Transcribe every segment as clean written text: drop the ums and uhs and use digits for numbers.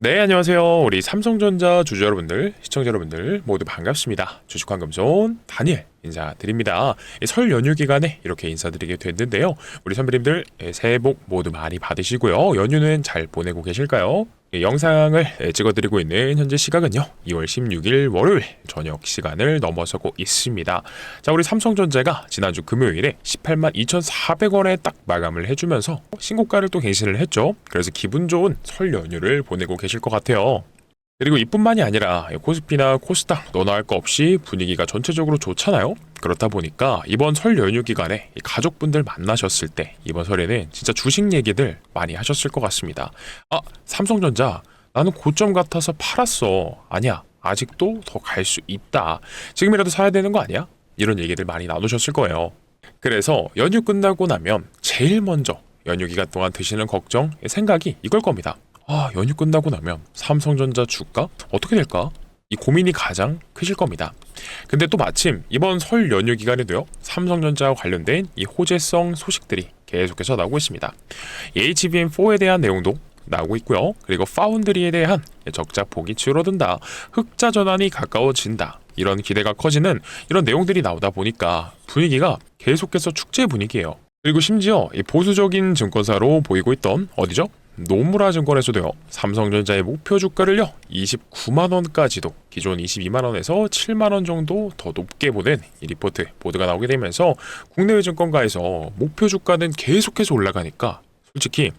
네, 안녕하세요. 우리 삼성전자 주주 여러분들, 시청자 여러분들 모두 반갑습니다. 주식환금손 다니엘 인사드립니다. 설 연휴 기간에 이렇게 인사드리게 됐는데요. 우리 선배님들 새해 복 모두 많이 받으시고요. 연휴는 잘 보내고 계실까요? 영상을 찍어드리고 있는 현재 시각은요 2월 16일 월요일 저녁 시간을 넘어서고 있습니다. 자, 우리 삼성전자가 지난주 금요일에 18만 2,400원에 딱 마감을 해주면서 신고가를 또 갱신을 했죠. 그래서 기분 좋은 설 연휴를 보내고 계실 것 같아요. 그리고 이뿐만이 아니라 코스피나 코스닥 너나 할 거 없이 분위기가 전체적으로 좋잖아요. 그렇다 보니까 이번 설 연휴 기간에 가족분들 만나셨을 때 이번 설에는 진짜 주식 얘기들 많이 하셨을 것 같습니다. 삼성전자 나는 고점 같아서 팔았어. 아니야, 아직도 더 갈 수 있다. 지금이라도 사야 되는 거 아니야? 이런 얘기들 많이 나누셨을 거예요. 그래서 연휴 끝나고 나면 제일 먼저 연휴 기간 동안 드시는 걱정, 생각이 이걸 겁니다. 연휴 끝나고 나면 삼성전자 주가 어떻게 될까? 이 고민이 가장 크실 겁니다. 근데 또 마침 이번 설 연휴 기간에도요, 삼성전자와 관련된 이 호재성 소식들이 계속해서 나오고 있습니다. HBM4에 대한 내용도 나오고 있고요. 그리고 파운드리에 대한 적자 폭이 줄어든다, 흑자 전환이 가까워진다, 이런 기대가 커지는 이런 내용들이 나오다 보니까 분위기가 계속해서 축제 분위기예요. 그리고 심지어 이 보수적인 증권사로 보이고 있던 어디죠? 노무라 증권에서도요, 삼성전자의 목표 주가를요 29만원까지도 기존 22만원에서 7만원 정도 더 높게 보는 이 리포트 보도가 나오게 되면서 국내외 증권가에서 목표 주가는 계속해서 올라가니까 솔직히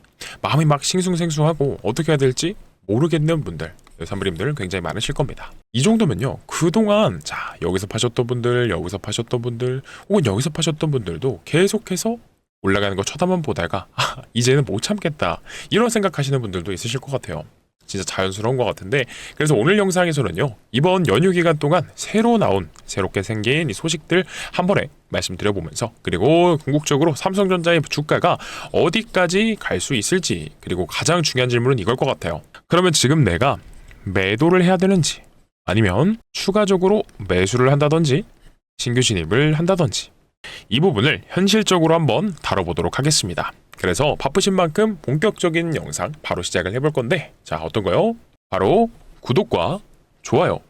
마음이 막 싱숭생숭하고 어떻게 해야 될지 모르겠는 분들, 선배님들 굉장히 많으실 겁니다. 이 정도면요, 그동안 여기서 파셨던 분들, 여기서 파셨던 분들, 혹은 여기서 파셨던 분들도 계속해서 올라가는 거 쳐다만 보다가 이제는 못 참겠다, 이런 생각하시는 분들도 있으실 것 같아요. 진짜 자연스러운 것 같은데, 그래서 오늘 영상에서는요, 이번 연휴 기간 동안 새롭게 생긴 이 소식들 한 번에 말씀드려보면서, 그리고 궁극적으로 삼성전자의 주가가 어디까지 갈 수 있을지, 그리고 가장 중요한 질문은 이걸 것 같아요. 그러면 지금 내가 매도를 해야 되는지, 아니면 추가적으로 매수를 한다든지 신규 진입을 한다든지, 이 부분을 현실적으로 한번 다뤄보도록 하겠습니다. 그래서 바쁘신 만큼 본격적인 영상 바로 시작을 해볼 건데, 어떤 거요? 바로 구독과 좋아요,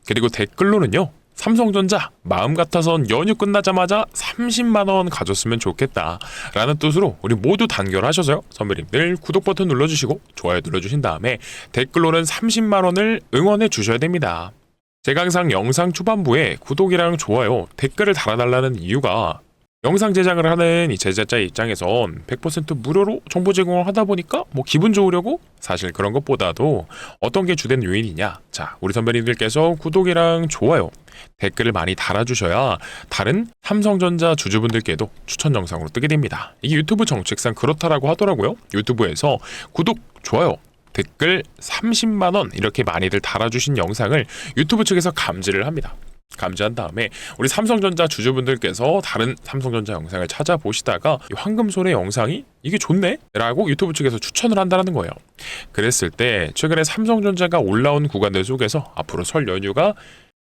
그리고 댓글로는요, 삼성전자 마음 같아선 연휴 끝나자마자 30만원 가졌으면 좋겠다 라는 뜻으로 우리 모두 단결하셔서요, 선배님들 구독 버튼 눌러주시고 좋아요 눌러주신 다음에 댓글로는 30만원을 응원해 주셔야 됩니다. 제가 항상 영상 초반부에 구독이랑 좋아요, 댓글을 달아달라는 이유가, 영상 제작을 하는 이 제작자 입장에선 100% 무료로 정보 제공을 하다 보니까 기분 좋으려고, 사실 그런 것보다도 어떤 게 주된 요인이냐, 우리 선배님들께서 구독이랑 좋아요, 댓글을 많이 달아주셔야 다른 삼성전자 주주분들께도 추천 영상으로 뜨게 됩니다. 이게 유튜브 정책상 그렇다라고 하더라고요. 유튜브에서 구독, 좋아요, 댓글 30만원 이렇게 많이들 달아주신 영상을 유튜브 측에서 감지를 합니다. 감지한 다음에 우리 삼성전자 주주분들께서 다른 삼성전자 영상을 찾아보시다가 이 황금손의 영상이 이게 좋네? 라고 유튜브 측에서 추천을 한다는 거예요. 그랬을 때 최근에 삼성전자가 올라온 구간들 속에서 앞으로 설 연휴가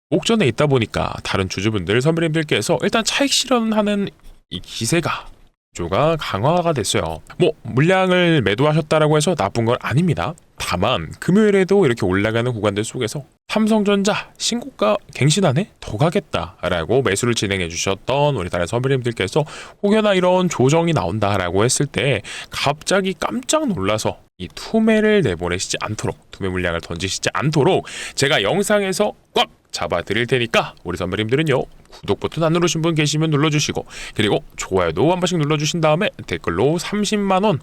목전에 있다 보니까 다른 주주분들, 선배님들께서 일단 차익 실현하는 이 기세가 조가 강화가 됐어요. 물량을 매도하셨다라고 해서 나쁜 건 아닙니다. 다만 금요일에도 이렇게 올라가는 구간들 속에서 삼성전자 신고가 갱신안에 더 가겠다라고 매수를 진행해 주셨던 우리 다른 선배님들께서 혹여나 이런 조정이 나온다라고 했을 때 갑자기 깜짝 놀라서 이 투매를 내보내시지 않도록, 투매 물량을 던지시지 않도록 제가 영상에서 꽉 잡아 드릴 테니까 우리 선배님들은요, 구독 버튼 안 누르신 분 계시면 눌러주시고, 그리고 좋아요도 한 번씩 눌러주신 다음에 댓글로 30만원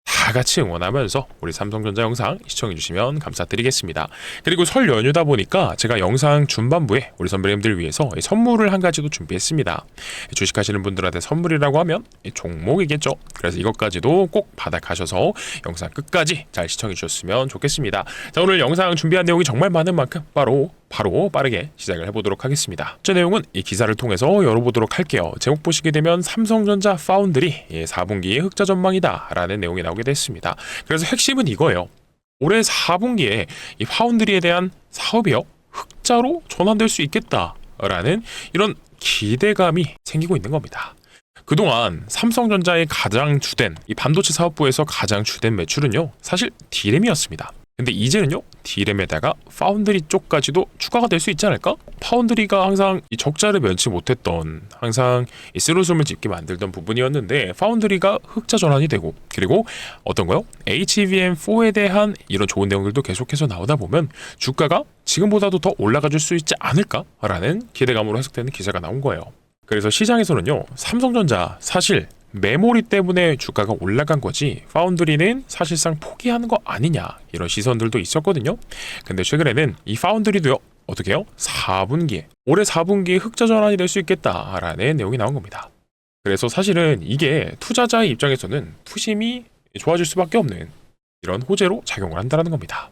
다 같이 응원하면서 우리 삼성전자 영상 시청해주시면 감사드리겠습니다. 그리고 설 연휴다 보니까 제가 영상 중반부에 우리 선배님들 위해서 선물을 한 가지도 준비했습니다. 주식하시는 분들한테 선물이라고 하면 종목이겠죠. 그래서 이것까지도 꼭 받아가셔서 영상 끝까지 잘 시청해주셨으면 좋겠습니다. 자, 오늘 영상 준비한 내용이 정말 많은 만큼 바로 빠르게 시작을 해보도록 하겠습니다. 제 내용은 이 기사를 통해서 열어보도록 할게요. 제목 보시게 되면 삼성전자 파운드리 4분기의 흑자 전망이다 라는 내용이 나오게 됐습니다. 그래서 핵심은 이거예요. 올해 4분기에 이 파운드리에 대한 사업이요, 흑자로 전환될 수 있겠다라는 이런 기대감이 생기고 있는 겁니다. 그동안 삼성전자의 가장 주된 이 반도체 사업부에서 가장 주된 매출은요, 사실 D램이었습니다. 근데 이제는요, D램에다가 파운드리 쪽까지도 추가가 될 수 있지 않을까? 파운드리가 항상 이 적자를 면치 못했던, 항상 이 쓰루숨을 짚게 만들던 부분이었는데, 파운드리가 흑자 전환이 되고, 그리고 어떤 거요? HBM4에 대한 이런 좋은 내용들도 계속해서 나오다 보면 주가가 지금보다도 더 올라가 줄 수 있지 않을까라는 기대감으로 해석되는 기사가 나온 거예요. 그래서 시장에서는요, 삼성전자 사실 메모리 때문에 주가가 올라간 거지 파운드리는 사실상 포기하는 거 아니냐, 이런 시선들도 있었거든요. 근데 최근에는 이 파운드리도요, 어떻게 해요? 4분기에 올해 4분기에 흑자 전환이 될 수 있겠다라는 내용이 나온 겁니다. 그래서 사실은 이게 투자자의 입장에서는 투심이 좋아질 수밖에 없는 이런 호재로 작용을 한다는 겁니다.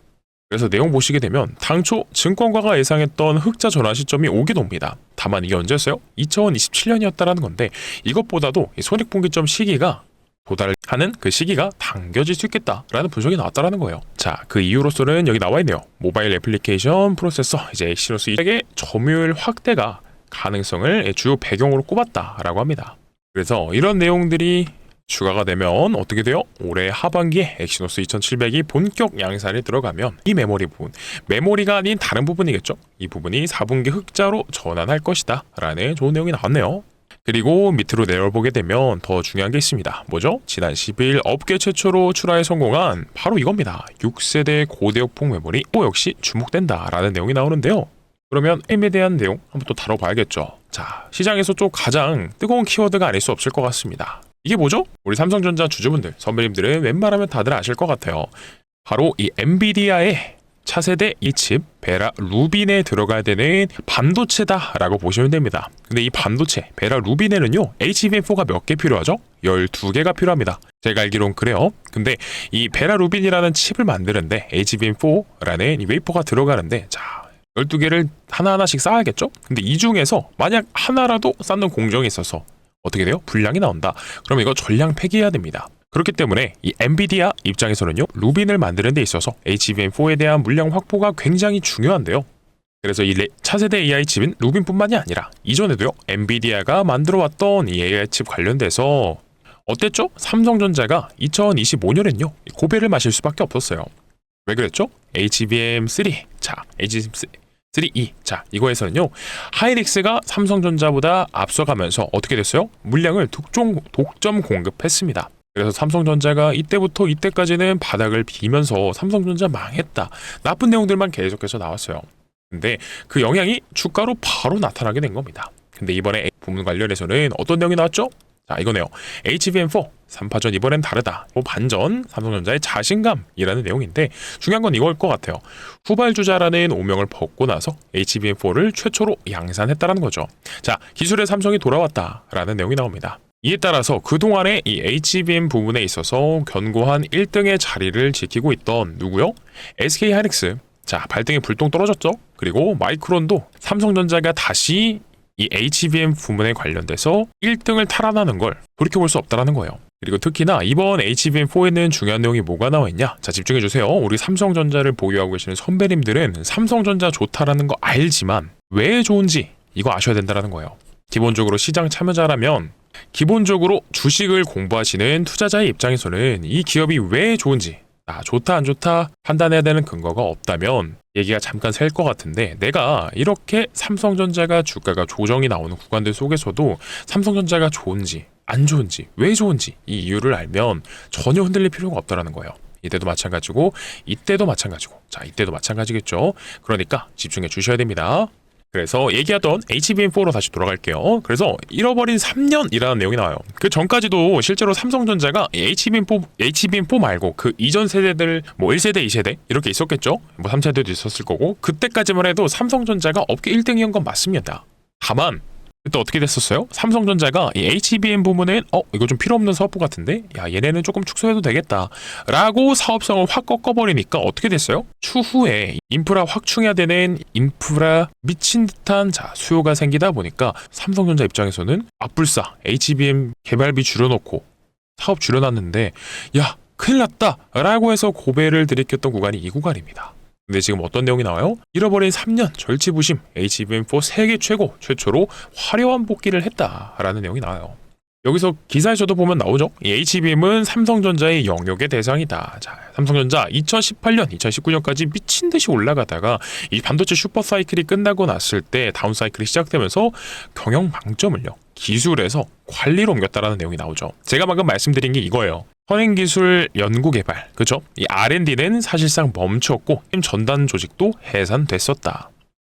그래서 내용 보시게 되면 당초 증권가가 예상했던 흑자 전환 시점이 오긴 옵니다. 다만 이게 언제였어요? 2027년이었다라는 건데, 이것보다도 손익분기점 시기가 도달하는 그 시기가 당겨질 수 있겠다라는 분석이 나왔다라는 거예요. 자, 그 이유로서는 여기 나와 있네요. 모바일 애플리케이션 프로세서 이제 엑시노스 2의 점유율 확대가 가능성을 주요 배경으로 꼽았다라고 합니다. 그래서 이런 내용들이 추가가 되면 어떻게 돼요? 올해 하반기에 엑시노스 2700이 본격 양산에 들어가면 이 메모리 부분, 메모리가 아닌 다른 부분이겠죠? 이 부분이 4분기 흑자로 전환할 것이다 라는 좋은 내용이 나왔네요. 그리고 밑으로 내려보게 되면 더 중요한 게 있습니다. 뭐죠? 지난 10일 업계 최초로 출하에 성공한 바로 이겁니다. 6세대 고대역폭 메모리 또 역시 주목된다 라는 내용이 나오는데요. 그러면 M에 대한 내용 한번 또 다뤄봐야겠죠. 자, 시장에서 좀 가장 뜨거운 키워드가 아닐 수 없을 것 같습니다. 이게 뭐죠? 우리 삼성전자 주주분들, 선배님들은 웬만하면 다들 아실 것 같아요. 바로 이 엔비디아의 차세대 이 칩 베라 루빈에 들어가야 되는 반도체다라고 보시면 됩니다. 근데 이 반도체 베라 루빈에는요, HBM4가 몇 개 필요하죠? 12개가 필요합니다. 제가 알기론 그래요. 근데 이 베라 루빈이라는 칩을 만드는데 HBM4라는 이 웨이퍼가 들어가는데, 자, 12개를 하나하나씩 쌓아야겠죠? 근데 이 중에서 만약 하나라도 쌓는 공정이 있어서 어떻게 돼요? 불량이 나온다. 그럼 이거 전량 폐기해야 됩니다. 그렇기 때문에 이 엔비디아 입장에서는요, 루빈을 만드는 데 있어서 HBM4에 대한 물량 확보가 굉장히 중요한데요. 그래서 이 차세대 AI 칩인 루빈뿐만이 아니라 이전에도요, 엔비디아가 만들어왔던 이 AI 칩 관련돼서 어땠죠? 삼성전자가 2025년엔요 고배를 마실 수밖에 없었어요. 왜 그랬죠? HBM3, 자, HBM3E, 자, 이거에서는요, 하이닉스가 삼성전자보다 앞서가면서 어떻게 됐어요? 물량을 독점 공급했습니다. 그래서 삼성전자가 이때부터 이때까지는 바닥을 비면서 삼성전자 망했다, 나쁜 내용들만 계속해서 나왔어요. 근데 그 영향이 주가로 바로 나타나게 된 겁니다. 근데 이번에 부문 관련해서는 어떤 내용이 나왔죠? 자, 이거네요. HBM4 3파전 이번엔 다르다. 반전 삼성전자의 자신감이라는 내용인데, 중요한 건 이걸 것 같아요. 후발주자라는 오명을 벗고 나서 HBM4를 최초로 양산했다는 거죠. 자, 기술의 삼성이 돌아왔다라는 내용이 나옵니다. 이에 따라서 그동안의 이 HBM 부분에 있어서 견고한 1등의 자리를 지키고 있던 누구요? SK하이닉스. 자, 발등에 불똥 떨어졌죠? 그리고 마이크론도 삼성전자가 다시 이 HBM 부문에 관련돼서 1등을 탈환하는 걸 돌이켜볼 수 없다는 거예요. 그리고 특히나 이번 HBM4에는 중요한 내용이 뭐가 나와 있냐? 자, 집중해주세요. 우리 삼성전자를 보유하고 계시는 선배님들은 삼성전자 좋다라는 거 알지만 왜 좋은지 이거 아셔야 된다는 거예요. 기본적으로 시장 참여자라면, 기본적으로 주식을 공부하시는 투자자의 입장에서는 이 기업이 왜 좋은지, 좋다 안 좋다 판단해야 되는 근거가 없다면 얘기가 잠깐 셀 것 같은데, 내가 이렇게 삼성전자가 주가가 조정이 나오는 구간들 속에서도 삼성전자가 좋은지 안 좋은지 왜 좋은지 이 이유를 알면 전혀 흔들릴 필요가 없다는 거예요. 이때도 마찬가지고 이때도 마찬가지고, 자, 이때도 마찬가지겠죠. 그러니까 집중해 주셔야 됩니다. 그래서 얘기하던 HBM4로 다시 돌아갈게요. 그래서 잃어버린 3년이라는 내용이 나와요. 그 전까지도 실제로 삼성전자가 HBM4 말고 그 이전 세대들, 뭐 1세대, 2세대 이렇게 있었겠죠. 뭐 3세대도 있었을 거고, 그때까지만 해도 삼성전자가 업계 1등이었던 건 맞습니다. 다만 그때 어떻게 됐었어요? 삼성전자가 이 HBM 부문에 이거 좀 필요 없는 사업부 같은데, 야, 얘네는 조금 축소해도 되겠다 라고 사업성을 확 꺾어버리니까 어떻게 됐어요? 추후에 인프라 확충해야 되는 인프라 미친 듯한 수요가 생기다 보니까 삼성전자 입장에서는 악불싸 HBM 개발비 줄여놓고 사업 줄여놨는데, 야, 큰일 났다 라고 해서 고배를 들이켰던 구간이 이 구간입니다. 근데 지금 어떤 내용이 나와요? 잃어버린 3년 절치부심 HBM4 세계 최초로 화려한 복귀를 했다라는 내용이 나와요. 여기서 기사에서도 보면 나오죠. 이 HBM은 삼성전자의 영역의 대상이다. 자, 삼성전자 2018년, 2019년까지 미친 듯이 올라가다가 이 반도체 슈퍼 사이클이 끝나고 났을 때 다운 사이클이 시작되면서 경영 방점을요, 기술에서 관리로 옮겼다라는 내용이 나오죠. 제가 방금 말씀드린 게 이거예요. 선행기술 연구개발, 그죠? 이 R&D는 사실상 멈췄고 힘 전단 조직도 해산됐었다.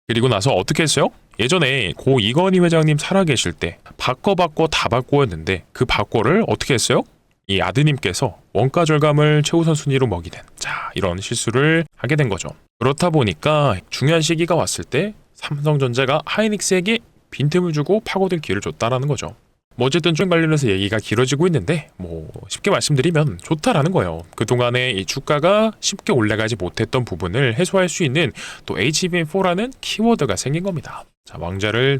그리고 나서 어떻게 했어요? 예전에 고 이건희 회장님 살아계실 때 바꿔 다 바꿔였는데 그 바꿔를 어떻게 했어요? 이 아드님께서 원가 절감을 최우선 순위로 먹이는, 자, 이런 실수를 하게 된 거죠. 그렇다 보니까 중요한 시기가 왔을 때 삼성전자가 하이닉스에게 빈틈을 주고 파고들 기회를 줬다라는 거죠. 뭐 어쨌든 좀 관련해서 얘기가 길어지고 있는데 뭐 쉽게 말씀드리면 좋다라는 거예요. 그동안에 이 주가가 쉽게 올라가지 못했던 부분을 해소할 수 있는 또 HBM4라는 키워드가 생긴 겁니다. 자, 왕좌를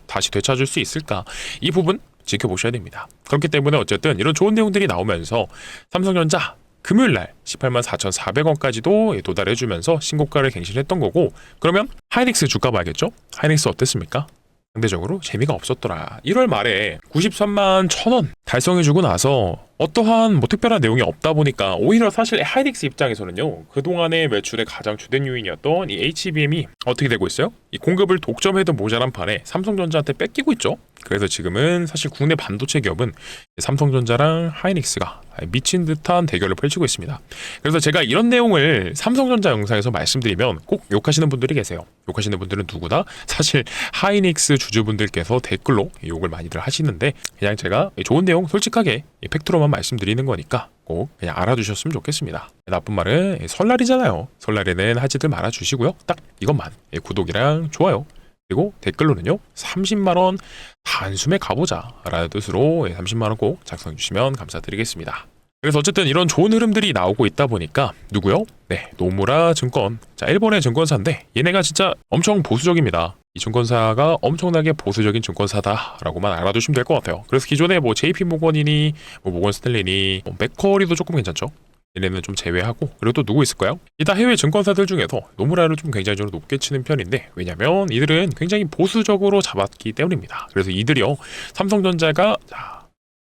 다시 되찾을 수 있을까? 이 부분 지켜보셔야 됩니다. 그렇기 때문에 어쨌든 이런 좋은 내용들이 나오면서 삼성전자 금요일날 184,400원까지도 도달해주면서 신고가를 갱신했던 거고, 그러면 하이닉스 주가 봐야겠죠? 하이닉스 어땠습니까? 상대적으로 재미가 없었더라. 1월 말에 93만 1,000원 달성해주고 나서 어떠한 뭐 특별한 내용이 없다 보니까 오히려 사실 하이닉스 입장에서는요, 그동안의 매출의 가장 주된 요인이었던 이 HBM이 어떻게 되고 있어요? 이 공급을 독점해도 모자란 판에 삼성전자한테 뺏기고 있죠. 그래서 지금은 사실 국내 반도체 기업은 삼성전자랑 하이닉스가 미친 듯한 대결을 펼치고 있습니다. 그래서 제가 이런 내용을 삼성전자 영상에서 말씀드리면 꼭 욕하시는 분들이 계세요. 욕하시는 분들은 누구다? 사실 하이닉스 주주분들께서 댓글로 욕을 많이들 하시는데, 그냥 제가 좋은 내용 솔직하게 팩트로만 말씀드리는 거니까 꼭 그냥 알아두셨으면 좋겠습니다. 나쁜 말은 설날이잖아요. 설날에는 하지들 말아주시고요. 딱 이것만, 구독이랑 좋아요, 그리고 댓글로는요 30만원 단숨에 가보자 라는 뜻으로 30만원 꼭 작성해 주시면 감사드리겠습니다. 그래서 어쨌든 이런 좋은 흐름들이 나오고 있다 보니까 누구요? 네, 노무라 증권. 자, 일본의 증권사인데 얘네가 진짜 엄청 보수적입니다. 이 증권사가 엄청나게 보수적인 증권사다라고만 알아두시면 될 것 같아요. 그래서 기존에 뭐 JP모건이니 뭐 모건 스탠리니 맥쿼리도 조금 괜찮죠? 얘네는 좀 제외하고, 그리고 또 누구 있을까요? 이다 해외 증권사들 중에서 노무라를 좀 굉장히 높게 치는 편인데, 왜냐면 이들은 굉장히 보수적으로 잡았기 때문입니다. 그래서 이들이요, 삼성전자가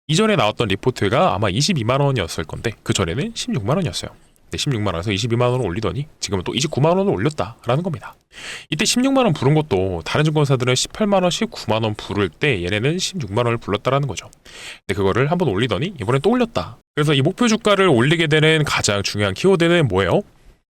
이전에 나왔던 리포트가 아마 22만원이었을 건데 그 전에는 16만원이었어요. 16만원에서 22만원을 올리더니 지금은 또 29만원을 올렸다라는 겁니다. 이때 16만원 부른 것도 다른 증권사들은 18만원, 19만원 부를 때 얘네는 16만원을 불렀다라는 거죠. 근데 그거를 한번 올리더니 이번엔 또 올렸다. 그래서 이 목표 주가를 올리게 되는 가장 중요한 키워드는 뭐예요?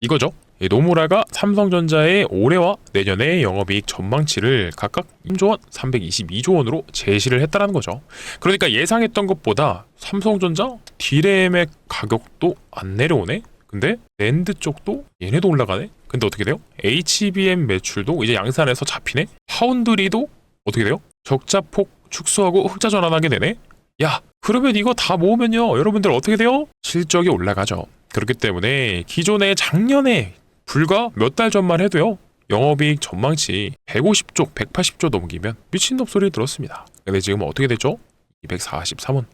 이거죠. 노무라가 삼성전자의 올해와 내년의 영업이익 전망치를 각각 1조 원, 322조 원으로 제시를 했다는 거죠. 그러니까 예상했던 것보다 삼성전자 D램의 가격도 안 내려오네? 근데 낸드 쪽도 얘네도 올라가네? 근데 어떻게 돼요? HBM 매출도 이제 양산에서 잡히네? 파운드리도 어떻게 돼요? 적자폭 축소하고 흑자 전환하게 되네? 야, 그러면 이거 다 모으면요, 여러분들 어떻게 돼요? 실적이 올라가죠. 그렇기 때문에 기존에 작년에 불과 몇 달 전만 해도요, 영업이익 전망치 150조, 180조 넘기면 미친놈 소리 들었습니다. 근데 지금 어떻게 됐죠? 243원,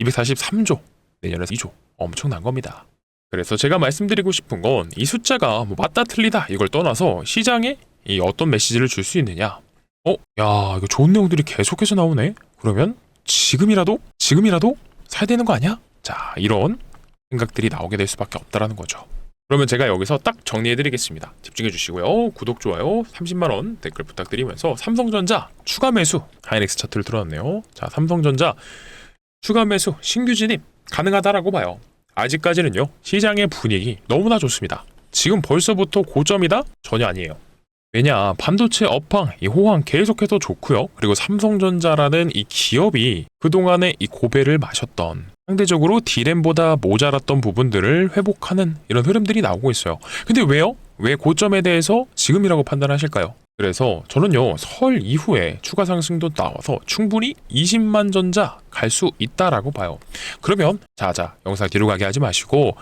243조, 내년에 2조. 엄청난 겁니다. 그래서 제가 말씀드리고 싶은 건 이 숫자가 뭐 맞다 틀리다 이걸 떠나서 시장에 이 어떤 메시지를 줄 수 있느냐. 야, 이거 좋은 내용들이 계속해서 나오네? 그러면 지금이라도 사야 되는 거 아니야? 자, 이런 생각들이 나오게 될 수밖에 없다라는 거죠. 그러면 제가 여기서 딱 정리해드리겠습니다. 집중해 주시고요. 구독, 좋아요, 30만원 댓글 부탁드리면서 삼성전자 추가 매수, 하이닉스 차트를 틀어놨네요. 자, 삼성전자 추가 매수, 신규 진입 가능하다라고 봐요. 아직까지는요, 시장의 분위기 너무나 좋습니다. 지금 벌써부터 고점이다? 전혀 아니에요. 왜냐, 반도체 업황, 이 호황 계속해서 좋고요. 그리고 삼성전자라는 이 기업이 그동안에 이 고배를 마셨던, 상대적으로 D램보다 모자랐던 부분들을 회복하는 이런 흐름들이 나오고 있어요. 근데 왜요? 왜 고점에 대해서 지금이라고 판단하실까요? 그래서 저는요, 설 이후에 추가 상승도 나와서 충분히 20만 전자 갈 수 있다라고 봐요. 그러면 자, 영상 뒤로 가게 하지 마시고,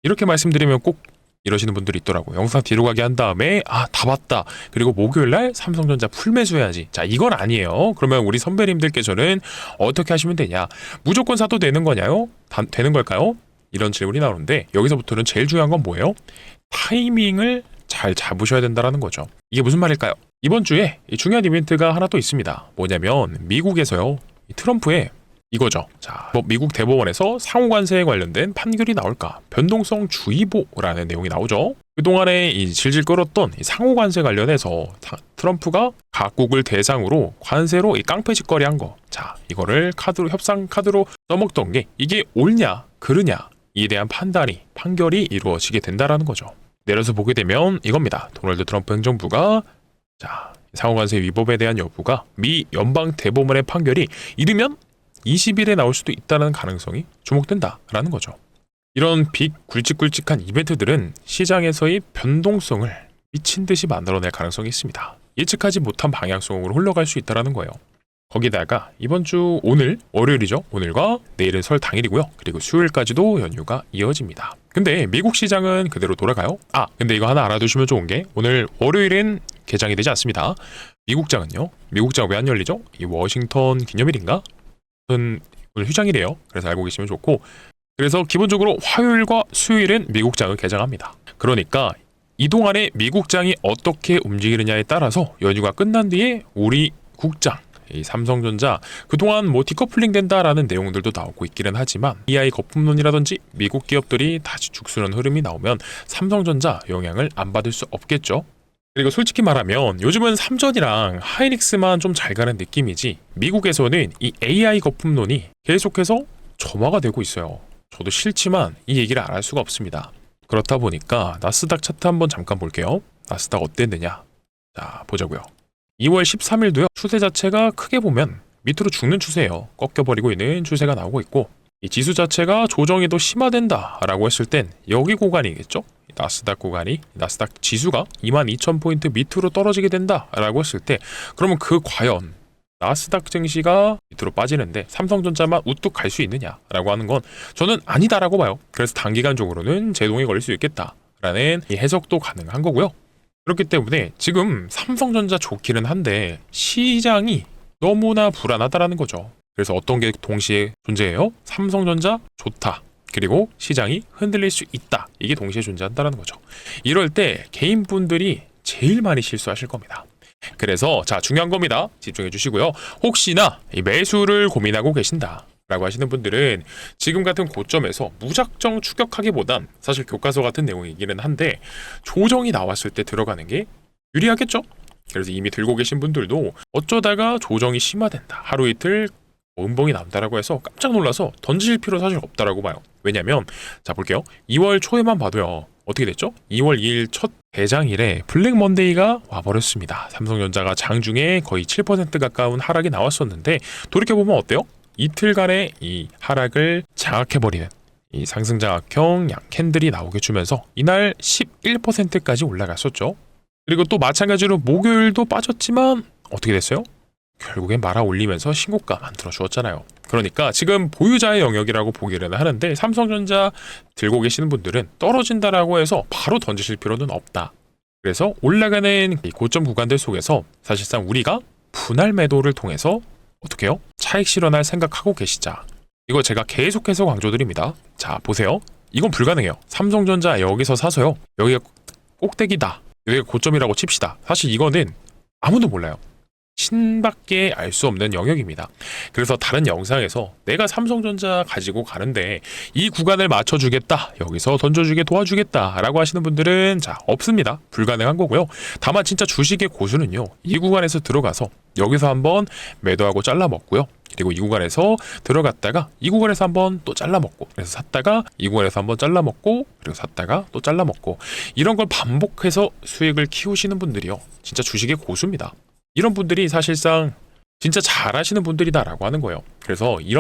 이렇게 말씀드리면 꼭 이러시는 분들이 있더라고요. 영상 뒤로 가게 한 다음에 다 봤다, 그리고 목요일날 삼성전자 풀매수해야지. 자, 이건 아니에요. 그러면 우리 선배님들께서는 어떻게 하시면 되냐? 무조건 사도 되는 거냐요? 되는 걸까요? 이런 질문이 나오는데, 여기서부터는 제일 중요한 건 뭐예요? 타이밍을 잘 잡으셔야 된다는 거죠. 이게 무슨 말일까요? 이번 주에 중요한 이벤트가 하나 또 있습니다. 뭐냐면 미국에서요, 트럼프의 이거죠. 자, 미국 대법원에서 상호관세에 관련된 판결이 나올까? 변동성 주의보라는 내용이 나오죠. 그동안에 이 질질 끌었던 이 상호관세 관련해서 트럼프가 각국을 대상으로 관세로 이 깡패짓거리 한 거. 자, 이거를 협상 카드로 써먹던 게 이게 옳냐, 그르냐 이에 대한 판결이 이루어지게 된다라는 거죠. 내려서 보게 되면 이겁니다. 도널드 트럼프 행정부가 상호관세 위법에 대한 여부가 미 연방 대법원의 판결이 이르면 20일에 나올 수도 있다는 가능성이 주목된다라는 거죠. 이런 굵직굵직한 이벤트들은 시장에서의 변동성을 미친 듯이 만들어낼 가능성이 있습니다. 예측하지 못한 방향성으로 흘러갈 수 있다는 거예요. 거기다가 이번 주 오늘 월요일이죠. 오늘과 내일은 설 당일이고요. 그리고 수요일까지도 연휴가 이어집니다. 근데 미국 시장은 그대로 돌아가요. 근데 이거 하나 알아두시면 좋은 게 오늘 월요일은 개장이 되지 않습니다. 미국장은요. 미국장 왜 안 열리죠? 이 워싱턴 기념일인가? 오늘 휴장이래요. 그래서 알고 계시면 좋고, 그래서 기본적으로 화요일과 수요일은 미국장을 개장합니다. 그러니까 이동안에 미국장이 어떻게 움직이느냐에 따라서 연휴가 끝난 뒤에 우리 국장 이 삼성전자 그동안 디커플링 된다라는 내용들도 나오고 있기는 하지만 AI 거품론이라든지 미국 기업들이 다시 죽쓰는 흐름이 나오면 삼성전자 영향을 안 받을 수 없겠죠. 그리고 솔직히 말하면 요즘은 삼전이랑 하이닉스만 좀 잘 가는 느낌이지 미국에서는 이 AI 거품론이 계속해서 점화가 되고 있어요. 저도 싫지만 이 얘기를 안 할 수가 없습니다. 그렇다 보니까 나스닥 차트 한번 잠깐 볼게요. 나스닥 어땠느냐? 자, 보자고요. 2월 13일도요. 추세 자체가 크게 보면 밑으로 죽는 추세예요. 꺾여버리고 있는 추세가 나오고 있고, 이 지수 자체가 조정이 더 심화된다라고 했을 땐 여기 구간이겠죠? 나스닥 구간이, 나스닥 지수가 22,000포인트 밑으로 떨어지게 된다라고 했을 때, 그러면 과연 나스닥 증시가 밑으로 빠지는데 삼성전자만 우뚝 갈 수 있느냐라고 하는 건 저는 아니다라고 봐요. 그래서 단기간적으로는 제동이 걸릴 수 있겠다라는 이 해석도 가능한 거고요. 그렇기 때문에 지금 삼성전자 좋기는 한데 시장이 너무나 불안하다라는 거죠. 그래서 어떤 게 동시에 존재해요? 삼성전자 좋다. 그리고 시장이 흔들릴 수 있다. 이게 동시에 존재한다는 거죠. 이럴 때 개인분들이 제일 많이 실수하실 겁니다. 그래서 중요한 겁니다. 집중해 주시고요. 혹시나 매수를 고민하고 계신다 라고 하시는 분들은 지금 같은 고점에서 무작정 추격하기보단 사실 교과서 같은 내용이기는 한데 조정이 나왔을 때 들어가는 게 유리하겠죠? 그래서 이미 들고 계신 분들도 어쩌다가 조정이 심화된다, 하루 이틀 음봉이 나온다라고 해서 깜짝 놀라서 던지실 필요 사실 없다라고 봐요. 왜냐면 볼게요. 2월 초에만 봐도요. 어떻게 됐죠? 2월 2일 첫 대장일에 블랙 먼데이가 와버렸습니다. 삼성전자가 장중에 거의 7% 가까운 하락이 나왔었는데 돌이켜보면 어때요? 이틀간의 이 하락을 장악해버리는 이 상승장악형 양 캔들이 나오게 주면서 이날 11%까지 올라갔었죠. 그리고 또 마찬가지로 목요일도 빠졌지만 어떻게 됐어요? 결국엔 말아 올리면서 신고가 만들어 주었잖아요. 그러니까 지금 보유자의 영역이라고 보기는 하는데 삼성전자 들고 계시는 분들은 떨어진다라고 해서 바로 던지실 필요는 없다. 그래서 올라가는 이 고점 구간들 속에서 사실상 우리가 분할 매도를 통해서 어떻게 해요? 차익 실현할 생각하고 계시자. 이거 제가 계속해서 강조드립니다. 자, 보세요. 이건 불가능해요. 삼성전자 여기서 사서요. 여기가 꼭대기다. 여기가 고점이라고 칩시다. 사실 이거는 아무도 몰라요. 신밖에 알 수 없는 영역입니다. 그래서 다른 영상에서 내가 삼성전자 가지고 가는데 이 구간을 맞춰주겠다, 여기서 던져주게 도와주겠다 라고 하시는 분들은 없습니다. 불가능한 거고요. 다만 진짜 주식의 고수는요, 이 구간에서 들어가서 여기서 한번 매도하고 잘라먹고요, 그리고 이 구간에서 들어갔다가 이 구간에서 한번 또 잘라먹고, 그래서 샀다가 이 구간에서 한번 잘라먹고, 그리고 샀다가 또 잘라먹고, 이런 걸 반복해서 수익을 키우시는 분들이요, 진짜 주식의 고수입니다. 이런 분들이 사실상 진짜 잘하시는 분들이다라고 하는 거예요. 그래서 이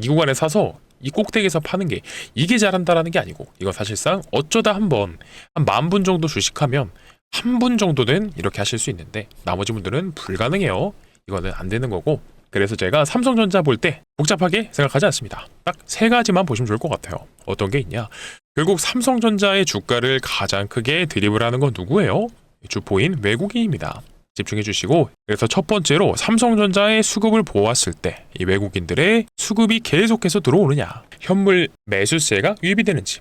구간에 사서 이 꼭대기에서 파는 게 이게 잘한다라는 게 아니고, 이거 사실상 어쩌다 한 10,000분 정도 주식하면 한 분 정도는 이렇게 하실 수 있는데 나머지 분들은 불가능해요. 이거는 안 되는 거고, 그래서 제가 삼성전자 볼 때 복잡하게 생각하지 않습니다. 딱 3가지만 보시면 좋을 것 같아요. 어떤 게 있냐? 결국 삼성전자의 주가를 가장 크게 드리블하는 건 누구예요? 주포인 외국인입니다. 집중해 주시고, 그래서 첫 번째로 삼성전자의 수급을 보았을 때 이 외국인들의 수급이 계속해서 들어오느냐, 현물 매수세가 유입이 되는지,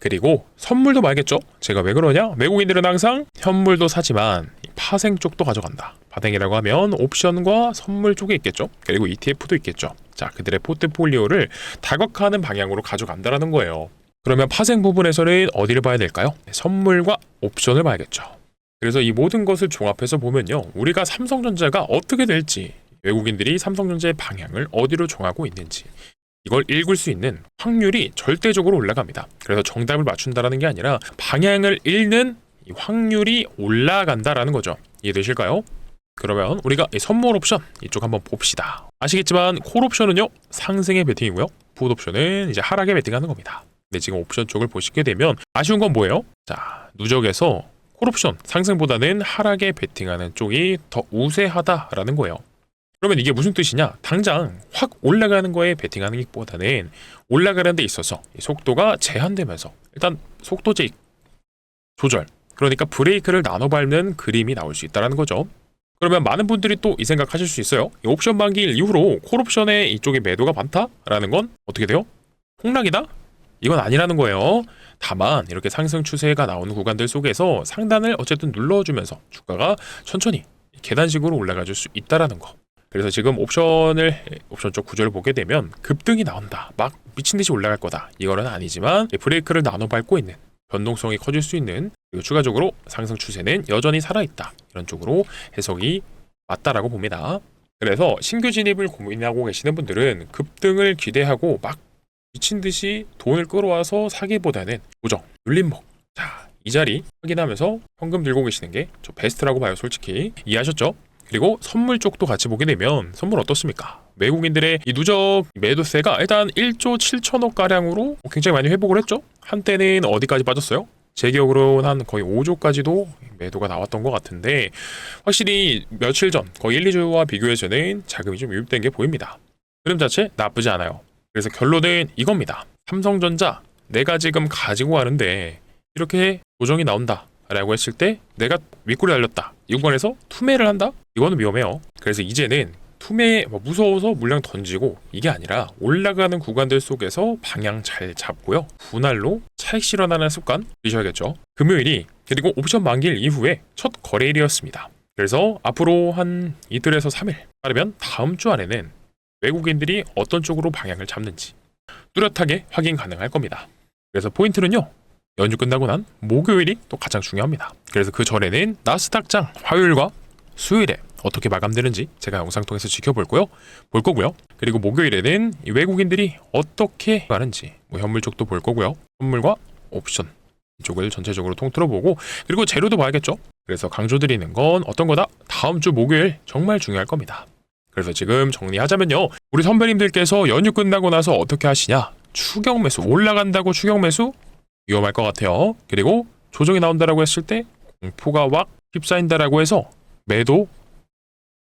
그리고 선물도 말겠죠. 제가 왜 그러냐? 외국인들은 항상 현물도 사지만 파생 쪽도 가져간다. 파생이라고 하면 옵션과 선물 쪽에 있겠죠. 그리고 ETF도 있겠죠. 자, 그들의 포트폴리오를 다각화하는 방향으로 가져간다라는 거예요. 그러면 파생 부분에서는 어디를 봐야 될까요? 선물과 옵션을 봐야겠죠. 그래서 이 모든 것을 종합해서 보면요, 우리가 삼성전자가 어떻게 될지, 외국인들이 삼성전자의 방향을 어디로 정하고 있는지, 이걸 읽을 수 있는 확률이 절대적으로 올라갑니다. 그래서 정답을 맞춘다라는 게 아니라 방향을 읽는 이 확률이 올라간다라는 거죠. 이해되실까요? 그러면 우리가 이 선물 옵션 이쪽 한번 봅시다. 아시겠지만 콜 옵션은요, 상승의 베팅이고요, 풋 옵션은 이제 하락의 베팅하는 겁니다. 근데 지금 옵션 쪽을 보시게 되면 아쉬운 건 뭐예요? 자, 누적에서 콜 옵션 상승보다는 하락에 베팅하는 쪽이 더 우세하다라는 거예요. 그러면 이게 무슨 뜻이냐? 당장 확 올라가는 거에 베팅하는 것보다는 올라가는 데 있어서 속도가 제한되면서 일단 속도 제익 조절, 그러니까 브레이크를 나눠 밟는 그림이 나올 수 있다는 거죠. 그러면 많은 분들이 또 이 생각하실 수 있어요. 이 옵션 만기일 이후로 콜옵션에 이쪽에 매도가 많다라는 건 어떻게 돼요? 폭락이다? 이건 아니라는 거예요. 다만 이렇게 상승 추세가 나오는 구간들 속에서 상단을 어쨌든 눌러주면서 주가가 천천히 계단식으로 올라가줄 수 있다라는 거. 그래서 지금 옵션 쪽 구조를 보게 되면 급등이 나온다, 막 미친듯이 올라갈 거다, 이거는 아니지만 브레이크를 나눠 밟고 있는, 변동성이 커질 수 있는, 그리고 추가적으로 상승 추세는 여전히 살아있다, 이런 쪽으로 해석이 맞다라고 봅니다. 그래서 신규 진입을 고민하고 계시는 분들은 급등을 기대하고 막 미친듯이 돈을 끌어와서 사기보다는 고정, 눌림목, 자, 이 자리 확인하면서 현금 들고 계시는 게 저 베스트라고 봐요. 솔직히 이해하셨죠? 그리고 선물 쪽도 같이 보게 되면 선물 어떻습니까? 외국인들의 이 누적 매도세가 일단 1조 7천억 가량으로 굉장히 많이 회복을 했죠. 한때는 어디까지 빠졌어요? 제 기억으로는 한 거의 5조까지도 매도가 나왔던 것 같은데, 확실히 며칠 전 거의 1, 2주와 비교해서는 자금이 좀 유입된 게 보입니다. 흐름 자체 나쁘지 않아요. 그래서 결론은 이겁니다. 삼성전자 내가 지금 가지고 가는데 이렇게 조정이 나온다 라고 했을 때 내가 윗골이 달렸다, 이 구간에서 투매를 한다? 이거는 위험해요. 그래서 이제는 투매 무서워서 물량 던지고 이게 아니라 올라가는 구간들 속에서 방향 잘 잡고요, 분할로 차익 실현하는 습관 들이셔야겠죠. 금요일이 그리고 옵션 만기일 이후에 첫 거래일이었습니다. 그래서 앞으로 한 이틀에서 3일 빠르면 다음 주 안에는 외국인들이 어떤 쪽으로 방향을 잡는지 뚜렷하게 확인 가능할 겁니다. 그래서 포인트는요, 연휴 끝나고 난 목요일이 또 가장 중요합니다. 그래서 그 전에는 나스닥장 화요일과 수요일에 어떻게 마감되는지 제가 영상 통해서 볼 거고요. 그리고 목요일에는 이 외국인들이 어떻게 가는지 현물 쪽도 볼 거고요. 선물과 옵션 이쪽을 전체적으로 통틀어 보고, 그리고 재료도 봐야겠죠. 그래서 강조드리는 건 어떤 거다? 다음 주 목요일 정말 중요할 겁니다. 그래서 지금 정리하자면요, 우리 선배님들께서 연휴 끝나고 나서 어떻게 하시냐? 추격 매수, 올라간다고 추격 매수? 위험할 것 같아요. 그리고 조정이 나온다라고 했을 때 공포가 확 휩싸인다라고 해서 매도,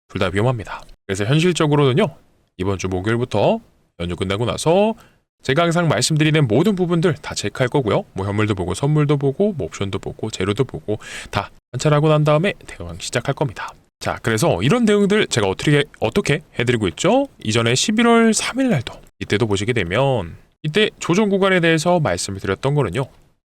둘 다 위험합니다. 그래서 현실적으로는요, 이번 주 목요일부터 연휴 끝나고 나서 제가 항상 말씀드리는 모든 부분들 다 체크할 거고요. 현물도 보고 선물도 보고 옵션도 보고 재료도 보고 다 관찰하고 난 다음에 대응 시작할 겁니다. 자, 그래서 이런 대응들 제가 어떻게 해드리고 있죠? 이전에 11월 3일 날도 이때도 보시게 되면 이때 조정 구간에 대해서 말씀을 드렸던 거는요,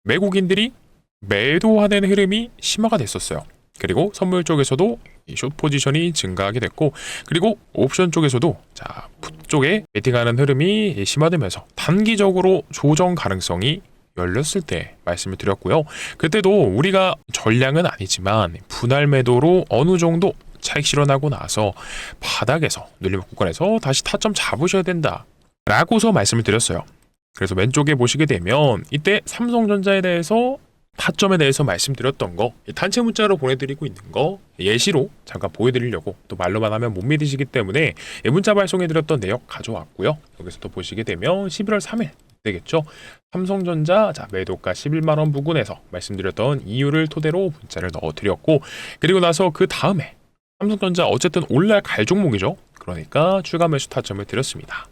외국인들이 매도하는 흐름이 심화가 됐었어요. 그리고 선물 쪽에서도 이 숏 포지션이 증가하게 됐고, 그리고 옵션 쪽에서도 자, 풋 쪽에 베팅하는 흐름이 심화되면서 단기적으로 조정 가능성이 열렸을 때 말씀을 드렸고요. 그때도 우리가 전량은 아니지만 분할 매도로 어느 정도 차익 실현하고 나서 바닥에서 눌림목 구간에서 다시 타점 잡으셔야 된다 라고서 말씀을 드렸어요. 그래서 왼쪽에 보시게 되면 이때 삼성전자에 대해서 타점에 대해서 말씀드렸던 거 단체 문자로 보내드리고 있는 거 예시로 잠깐 보여드리려고, 또 말로만 하면 못 믿으시기 때문에 문자 발송해드렸던 내역 가져왔고요. 여기서 또 보시게 되면 11월 3일 되겠죠. 삼성전자 매도가 11만원 부근에서 말씀드렸던 이유를 토대로 문자를 넣어드렸고, 그리고 나서 그 다음에 삼성전자 어쨌든 올라갈 종목이죠. 그러니까 추가 매수 타점을 드렸습니다.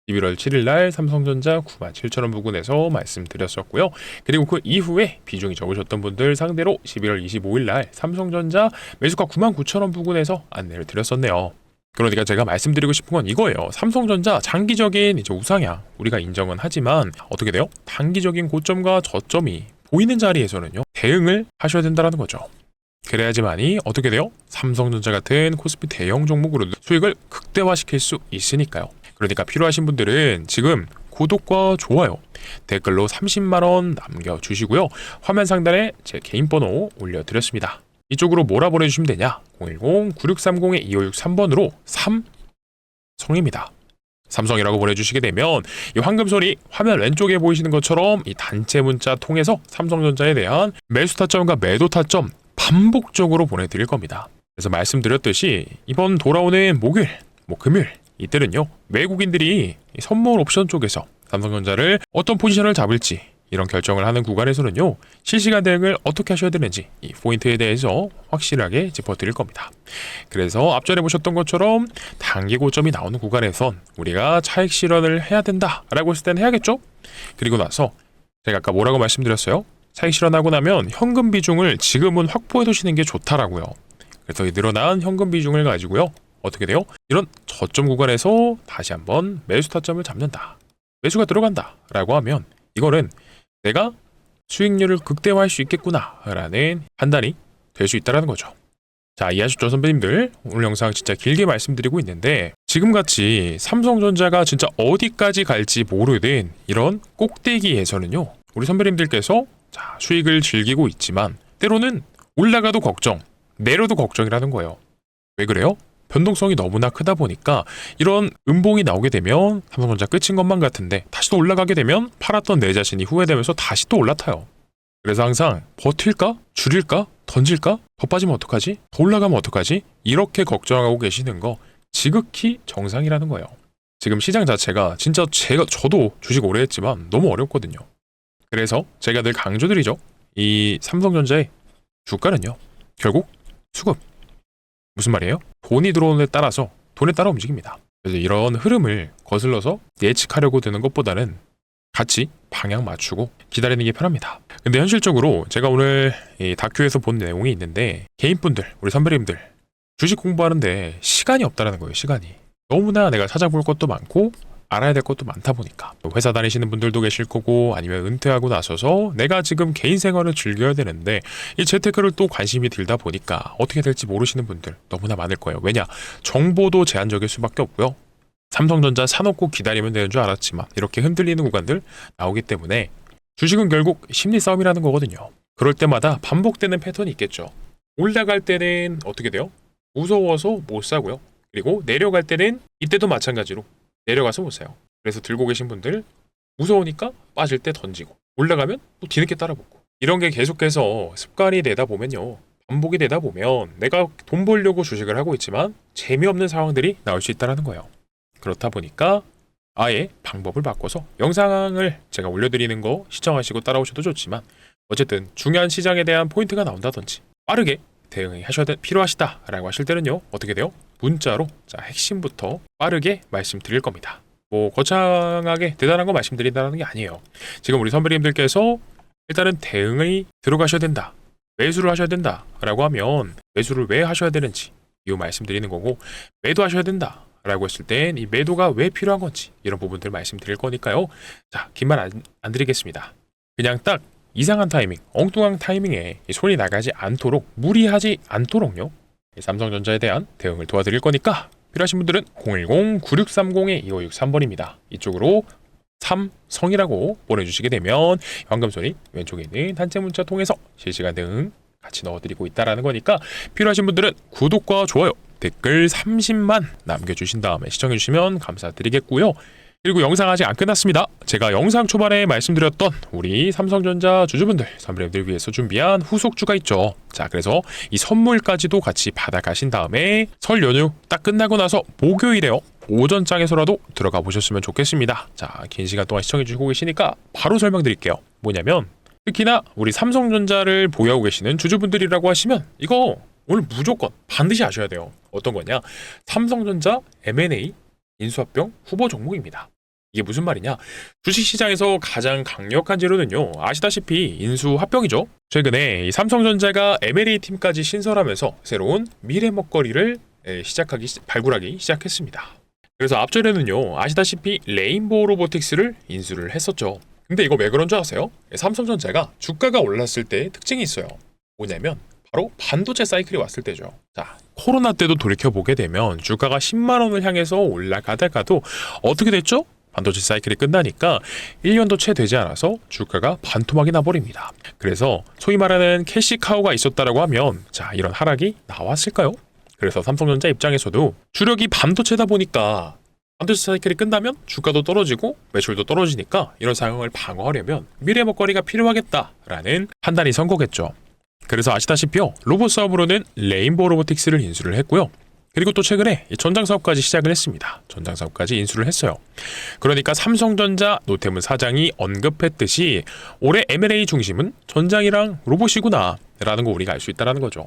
11월 7일 날 삼성전자 97,000원 부근에서 말씀드렸었고요. 그리고 그 이후에 비중이 적으셨던 분들 상대로 11월 25일 날 삼성전자 매수가 99,000원 부근에서 안내를 드렸었네요. 그러니까 제가 말씀드리고 싶은 건 이거예요. 삼성전자 장기적인 이제 우상향 우리가 인정은 하지만 어떻게 돼요? 단기적인 고점과 저점이 보이는 자리에서는요, 대응을 하셔야 된다는 거죠. 그래야지만이 어떻게 돼요? 삼성전자 같은 코스피 대형 종목으로도 수익을 극대화시킬 수 있으니까요. 그러니까 필요하신 분들은 지금 구독과 좋아요, 댓글로 30만원 남겨주시고요. 화면 상단에 제 개인 번호 올려드렸습니다. 이쪽으로 뭐라 보내주시면 되냐? 010-9630-2563번으로 삼성입니다. 삼성이라고 보내주시게 되면 이 황금손이 화면 왼쪽에 보이시는 것처럼 이 단체 문자 통해서 삼성전자에 대한 매수 타점과 매도 타점 반복적으로 보내드릴 겁니다. 그래서 말씀드렸듯이 이번 돌아오는 목요일, 금요일 이때는요, 외국인들이 이 선물 옵션 쪽에서 삼성전자를 어떤 포지션을 잡을지 이런 결정을 하는 구간에서는요, 실시간 대응을 어떻게 하셔야 되는지 이 포인트에 대해서 확실하게 짚어드릴 겁니다. 그래서 앞전에 보셨던 것처럼 단기 고점이 나오는 구간에선 우리가 차익 실현을 해야 된다라고 했을 때는 해야겠죠? 그리고 나서 제가 아까 뭐라고 말씀드렸어요? 차익 실현하고 나면 현금 비중을 지금은 확보해 두시는 게 좋다라고요. 그래서 이 늘어난 현금 비중을 가지고요, 어떻게 돼요? 이런 저점 구간에서 다시 한번 매수 타점을 잡는다, 매수가 들어간다 라고 하면 이거는 내가 수익률을 극대화할 수 있겠구나 라는 판단이 될 수 있다는 거죠. 자, 이해하셨죠 선배님들? 오늘 영상 진짜 길게 말씀드리고 있는데 지금같이 삼성전자가 진짜 어디까지 갈지 모르는 이런 꼭대기에서는요, 우리 선배님들께서 자, 수익을 즐기고 있지만 때로는 올라가도 걱정, 내려도 걱정이라는 거예요. 왜 그래요? 변동성이 너무나 크다 보니까 이런 음봉이 나오게 되면 삼성전자 끝인 것만 같은데 다시 또 올라가게 되면 팔았던 내 자신이 후회되면서 다시 또 올라타요. 그래서 항상 버틸까? 줄일까? 던질까? 더 빠지면 어떡하지? 더 올라가면 어떡하지? 이렇게 걱정하고 계시는 거 지극히 정상이라는 거예요. 지금 시장 자체가 진짜 저도 주식 오래 했지만 너무 어렵거든요. 그래서 제가 늘 강조드리죠. 이 삼성전자의 주가는요, 결국 수급. 무슨 말이에요? 돈이 들어오는 데 따라서 돈에 따라 움직입니다. 그래서 이런 흐름을 거슬러서 예측하려고 드는 것보다는 같이 방향 맞추고 기다리는 게 편합니다. 근데 현실적으로 제가 오늘 이 다큐에서 본 내용이 있는데 개인분들, 우리 선배님들 주식 공부하는데 시간이 없다라는 거예요. 시간이. 너무나 내가 찾아볼 것도 많고 알아야 될 것도 많다 보니까 회사 다니시는 분들도 계실 거고 아니면 은퇴하고 나서서 내가 지금 개인 생활을 즐겨야 되는데 이 재테크를 또 관심이 들다 보니까 어떻게 될지 모르시는 분들 너무나 많을 거예요. 왜냐? 정보도 제한적일 수밖에 없고요. 삼성전자 사놓고 기다리면 되는 줄 알았지만 이렇게 흔들리는 구간들 나오기 때문에 주식은 결국 심리 싸움이라는 거거든요. 그럴 때마다 반복되는 패턴이 있겠죠. 올라갈 때는 어떻게 돼요? 무서워서 못 사고요. 그리고 내려갈 때는 이때도 마찬가지로 내려가서 못 사요. 그래서 들고 계신 분들 무서우니까 빠질 때 던지고 올라가면 또 뒤늦게 따라붙고 이런 게 계속해서 습관이 되다 보면요, 반복이 되다 보면 내가 돈 벌려고 주식을 하고 있지만 재미없는 상황들이 나올 수 있다는 거예요. 그렇다 보니까 아예 방법을 바꿔서 영상을 제가 올려드리는 거 시청하시고 따라오셔도 좋지만 어쨌든 중요한 시장에 대한 포인트가 나온다든지 빠르게 대응이 필요하시다라고 하실 때는요, 어떻게 돼요? 문자로 자, 핵심부터 빠르게 말씀드릴 겁니다. 뭐 거창하게 대단한 거 말씀드린다는 게 아니에요. 지금 우리 선배님들께서 일단은 대응이 들어가셔야 된다, 매수를 하셔야 된다 라고 하면 매수를 왜 하셔야 되는지 이유 말씀드리는 거고, 매도하셔야 된다 라고 했을 땐 이 매도가 왜 필요한 건지 이런 부분들 말씀드릴 거니까요. 자, 긴 말 안 드리겠습니다. 그냥 딱 이상한 타이밍, 엉뚱한 타이밍에 손이 나가지 않도록, 무리하지 않도록요, 삼성전자에 대한 대응을 도와드릴 거니까 필요하신 분들은 010-9630-2563번입니다. 이쪽으로 삼성이라고 보내주시게 되면 황금손이 왼쪽에 있는 단체 문자 통해서 실시간 대응 같이 넣어드리고 있다라는 거니까 필요하신 분들은 구독과 좋아요, 댓글 30만 남겨주신 다음에 시청해주시면 감사드리겠고요. 그리고 영상 아직 안 끝났습니다. 제가 영상 초반에 말씀드렸던 우리 삼성전자 주주분들, 선배님들 위해서 준비한 후속주가 있죠. 자, 그래서 이 선물까지도 같이 받아가신 다음에 설 연휴 딱 끝나고 나서 목요일에요, 오전장에서라도 들어가 보셨으면 좋겠습니다. 자, 긴 시간 동안 시청해주시고 계시니까 바로 설명드릴게요. 뭐냐면 특히나 우리 삼성전자를 보유하고 계시는 주주분들이라고 하시면 이거 오늘 무조건 반드시 아셔야 돼요. 어떤 거냐? 삼성전자 M&A 인수합병 후보 종목입니다. 이게 무슨 말이냐? 주식시장에서 가장 강력한 재료는요, 아시다시피 인수합병이죠. 최근에 이 삼성전자가 M&A 팀까지 신설하면서 새로운 미래 먹거리를 발굴하기 시작했습니다. 그래서 앞전에는요, 아시다시피 레인보우 로보틱스를 인수를 했었죠. 근데 이거 왜 그런 줄 아세요? 삼성전자가 주가가 올랐을 때 특징이 있어요. 뭐냐면 바로 반도체 사이클이 왔을 때죠. 자, 코로나 때도 돌이켜보게 되면 주가가 10만 원을 향해서 올라가다가도 어떻게 됐죠? 반도체 사이클이 끝나니까 1년도 채 되지 않아서 주가가 반토막이 나버립니다. 그래서 소위 말하는 캐시카우가 있었다라고 하면 자, 이런 하락이 나왔을까요? 그래서 삼성전자 입장에서도 주력이 반도체다 보니까 반도체 사이클이 끝나면 주가도 떨어지고 매출도 떨어지니까 이런 상황을 방어하려면 미래 먹거리가 필요하겠다라는 판단이 선 거겠죠. 그래서 아시다시피요, 로봇 사업으로는 레인보우 로보틱스를 인수를 했고요. 그리고 또 최근에 전장 사업까지 시작을 했습니다. 전장 사업까지 인수를 했어요. 그러니까 삼성전자 노태문 사장이 언급했듯이 올해 M&A 중심은 전장이랑 로봇이구나 라는 거 우리가 알 수 있다는 거죠.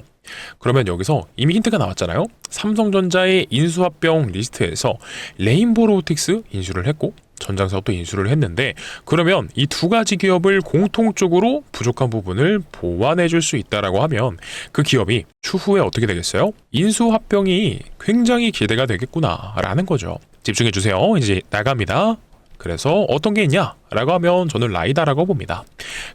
그러면 여기서 이미 힌트가 나왔잖아요. 삼성전자의 인수합병 리스트에서 레인보우 로보틱스 인수를 했고 전장 사업도 인수를 했는데, 그러면 이 두 가지 기업을 공통적으로 부족한 부분을 보완해 줄 수 있다라고 하면 그 기업이 추후에 어떻게 되겠어요? 인수합병이 굉장히 기대가 되겠구나라는 거죠. 집중해 주세요. 이제 나갑니다. 그래서 어떤 게 있냐라고 하면 저는 라이다라고 봅니다.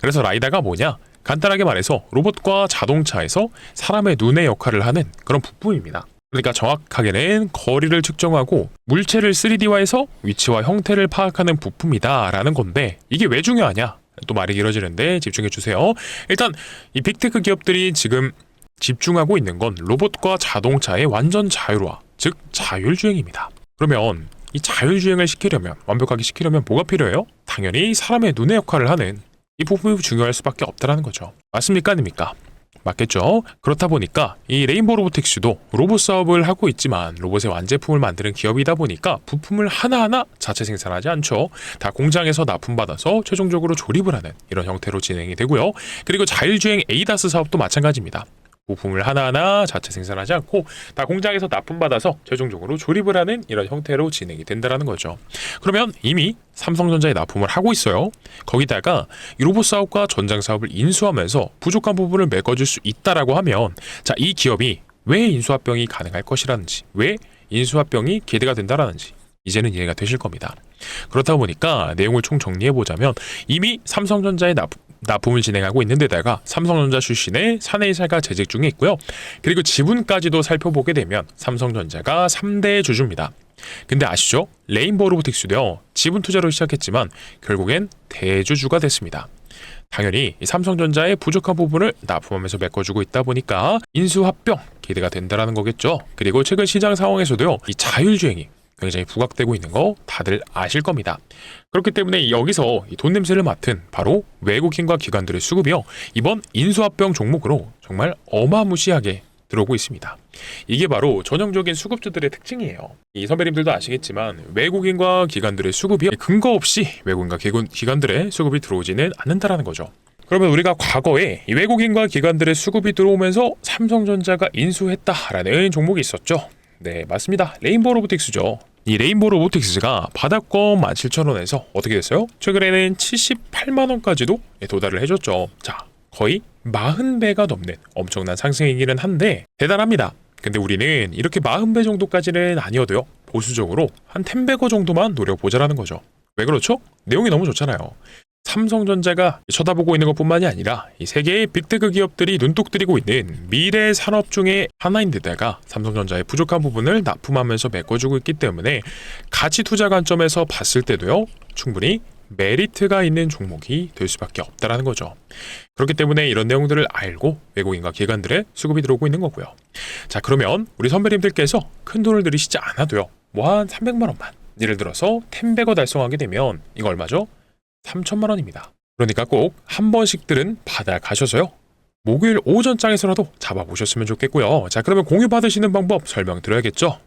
그래서 라이다가 뭐냐? 간단하게 말해서 로봇과 자동차에서 사람의 눈의 역할을 하는 그런 부품입니다. 그러니까 정확하게는 거리를 측정하고 물체를 3D화해서 위치와 형태를 파악하는 부품이다 라는 건데, 이게 왜 중요하냐? 또 말이 길어지는데 집중해 주세요. 일단 이 빅테크 기업들이 지금 집중하고 있는 건 로봇과 자동차의 완전 자율화, 즉 자율주행입니다. 그러면 이 자율주행을 시키려면, 완벽하게 시키려면 뭐가 필요해요? 당연히 사람의 눈의 역할을 하는 이 부품이 중요할 수밖에 없다는 거죠. 맞습니까? 아닙니까? 맞겠죠? 그렇다 보니까 이 레인보우 로보틱스도 로봇 사업을 하고 있지만 로봇의 완제품을 만드는 기업이다 보니까 부품을 하나하나 자체 생산하지 않죠. 다 공장에서 납품받아서 최종적으로 조립을 하는 이런 형태로 진행이 되고요. 그리고 자율주행 에이다스 사업도 마찬가지입니다. 부품을 하나하나 자체 생산하지 않고 다 공장에서 납품받아서 최종적으로 조립을 하는 이런 형태로 진행이 된다는 거죠. 그러면 이미 삼성전자에 납품을 하고 있어요. 거기다가 이 로봇 사업과 전장 사업을 인수하면서 부족한 부분을 메꿔줄 수 있다라고 하면, 자, 이 기업이 왜 인수합병이 가능할 것이라는지, 왜 인수합병이 기대가 된다라는지 이제는 이해가 되실 겁니다. 그렇다 보니까 내용을 총 정리해보자면, 이미 삼성전자에 납품을 진행하고 있는 데다가 삼성전자 출신의 사내이사가 재직 중에 있고요. 그리고 지분까지도 살펴보게 되면 삼성전자가 3대 주주입니다. 근데 아시죠? 레인보우 로보틱스도요, 지분 투자로 시작했지만 결국엔 대주주가 됐습니다. 당연히 이 삼성전자의 부족한 부분을 납품하면서 메꿔주고 있다 보니까 인수합병 기대가 된다는 거겠죠. 그리고 최근 시장 상황에서도요, 이 자율주행이 굉장히 부각되고 있는 거 다들 아실 겁니다. 그렇기 때문에 여기서 돈 냄새를 맡은 바로 외국인과 기관들의 수급이요, 이번 인수합병 종목으로 정말 어마무시하게 들어오고 있습니다. 이게 바로 전형적인 수급주들의 특징이에요. 이 선배님들도 아시겠지만 외국인과 기관들의 수급이 근거 없이 외국인과 기관들의 수급이 들어오지는 않는다라는 거죠. 그러면 우리가 과거에 이 외국인과 기관들의 수급이 들어오면서 삼성전자가 인수했다라는 종목이 있었죠. 네, 맞습니다. 레인보우 로보틱스죠. 이 레인보우 로보틱스가 바닥권 17,000원에서 어떻게 됐어요? 최근에는 78만원까지도 도달을 해줬죠. 자, 거의 40배가 넘는 엄청난 상승이기는 한데 대단합니다. 근데 우리는 이렇게 40배 정도까지는 아니어도요, 보수적으로 한 10배거 정도만 노려보자라는 거죠. 왜 그렇죠? 내용이 너무 좋잖아요. 삼성전자가 쳐다보고 있는 것뿐만이 아니라 이 세계의 빅테크 기업들이 눈독 들이고 있는 미래 산업 중에 하나인데다가 삼성전자의 부족한 부분을 납품하면서 메꿔주고 있기 때문에 가치 투자 관점에서 봤을 때도요, 충분히 메리트가 있는 종목이 될 수밖에 없다라는 거죠. 그렇기 때문에 이런 내용들을 알고 외국인과 기관들의 수급이 들어오고 있는 거고요. 자, 그러면 우리 선배님들께서 큰 돈을 들이시지 않아도요, 뭐 한 300만 원만, 예를 들어서 10배거 달성하게 되면 이거 얼마죠? 3천만 원입니다. 그러니까 꼭 한 번씩들은 받아가셔서요, 목요일 오전장에서라도 잡아보셨으면 좋겠고요. 자, 그러면 공유 받으시는 방법 설명드려야겠죠.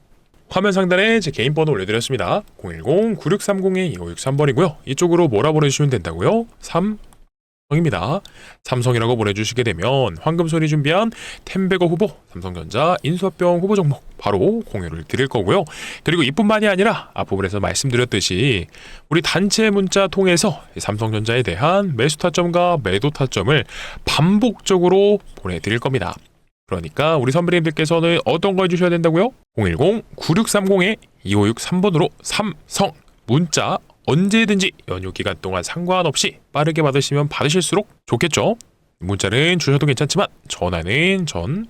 화면 상단에 제 개인 번호 올려드렸습니다. 010-9630-2563번이고요. 이쪽으로 뭐라 보내주시면 된다고요? 삼성입니다. 삼성이라고 보내주시게 되면 황금손이 준비한 템베거 후보, 삼성전자 인수합병 후보 종목 바로 공유를 드릴 거고요. 그리고 이뿐만이 아니라 앞부분에서 말씀드렸듯이 우리 단체 문자 통해서 삼성전자에 대한 매수 타점과 매도 타점을 반복적으로 보내드릴 겁니다. 그러니까 우리 선배님들께서는 어떤 거 해주셔야 된다고요? 010-9630-2563번으로 삼성 문자 언제든지 연휴 기간 동안 상관없이 빠르게 받으시면 받으실수록 좋겠죠? 문자는 주셔도 괜찮지만 전화는 좀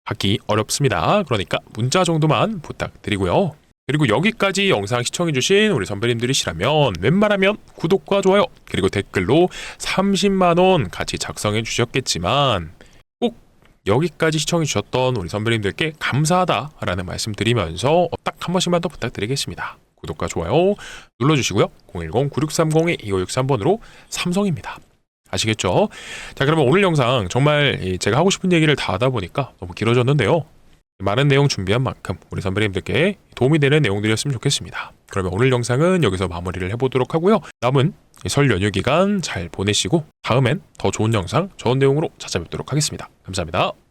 받기 어렵습니다. 그러니까 문자 정도만 부탁드리고요. 그리고 여기까지 영상 시청해주신 우리 선배님들이시라면 웬만하면 구독과 좋아요 그리고 댓글로 30만원 같이 작성해 주셨겠지만 꼭 여기까지 시청해 주셨던 우리 선배님들께 감사하다라는 말씀 드리면서 딱 한 번씩만 더 부탁드리겠습니다. 구독과 좋아요 눌러주시고요. 010-9630-2563번으로 삼성입니다. 아시겠죠? 자, 그러면 오늘 영상 정말 제가 하고 싶은 얘기를 다 하다 보니까 너무 길어졌는데요. 많은 내용 준비한 만큼 우리 선배님들께 도움이 되는 내용들이었으면 좋겠습니다. 그러면 오늘 영상은 여기서 마무리를 해보도록 하고요. 남은 설 연휴 기간 잘 보내시고 다음엔 더 좋은 영상, 좋은 내용으로 찾아뵙도록 하겠습니다. 감사합니다.